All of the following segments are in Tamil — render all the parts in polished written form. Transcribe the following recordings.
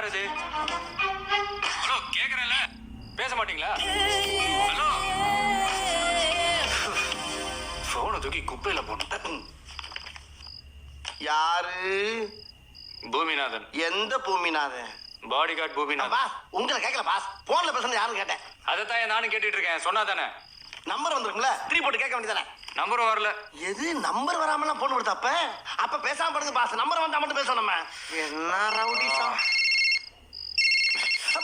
இது? ஹலோ கேக்குறேன்ல, பேச மாட்டீங்களா? ஹலோ, போனை தூக்கி குப்பையில போட்டேன். யாரு? பூமிநாதன். எந்த Boominathan? Bodyguard Boominathan. Boss, உங்களை கேட்கல பாஸ். போன்ல பேசுறது யாருன்னு கேட்டேன். அதைத்தான் நானும் கேட்டுட்டு இருக்கேன். சொன்னா தானே நம்பர் வந்துருக்குல்ல, த்ரீ போட்டு கேட்க வேண்டியதானே? நம்பரும் வரல. எது நம்பர் வராமலாம் போன் கொடுத்த அப்ப பேசாம படுங்க பாஸ். நம்பர் வந்தா மட்டும் பேசணும் நம்ம. என்ன rowdyism.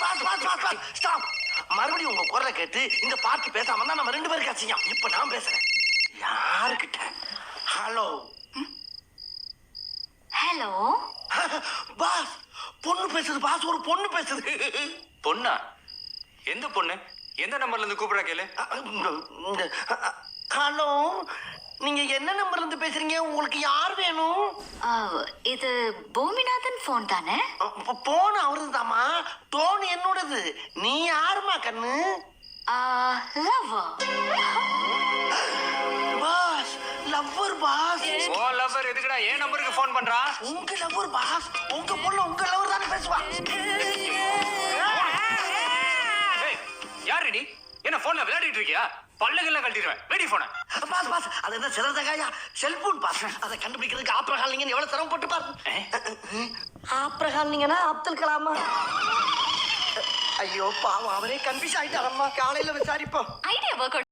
Boss boss boss boss stop. மறுபடியும் உங்க குரலை கேட்டு இந்த பாட்டு பேசாம தான் நம்ம ரெண்டு பேருக்கு அசிங்கம். இப்ப நான் பேசுறேன். யாருக்கிட்ட? ஹலோ ஹலோ பாஸ், பொண்ணு பேசுது பாஸ். ஒரு பொண்ணு பேசுது. பொண்ணா? எந்த பொண்ணு? எந்த நம்பர்ல இருந்து கூப்பிடுறா கேளு. ஹலோ, நீங்க என்ன நம்பர்ல இருந்து பேசுறீங்க? உங்களுக்கு யார் வேணும்? இது பூமிநாதன் போன் தானே? போன் அவரது தாமா, டோன் என்னோடது. நீ யாருமா கண்ணு? Boss, lover boss. Oh lover எதுக்குடா என் நம்பருக்கு ஃபோன் பண்றா? உங்க லவ்வர் பாஸ். உங்க பொண்ணு உங்க லவ்வர் தானே பேசுவா. ஏய், யாரு நீ? என்ன போன்ல விளையாடிட்டு இருக்கியா? பல்லுகள்ல கழட்டிடுவேன். வெடி போன. பாஸ் பாஸ், அது என்ன சிறந்தகாயா? Cellphone pass. அதை கண்டுபிடிக்கிறதுக்கு ஆப்ரஹாம் லிங்கன் எவ்வளவு சிரமப்பட்டு பாரு. ஆப்ரஹாம் லிங்கனா அப்துல் கலாமா? ஐயோ பாவம், அவரே கன்ஃபியூஸ் ஆயிட்டாரம்மா. காலையில விசாரிப்போம். Idea work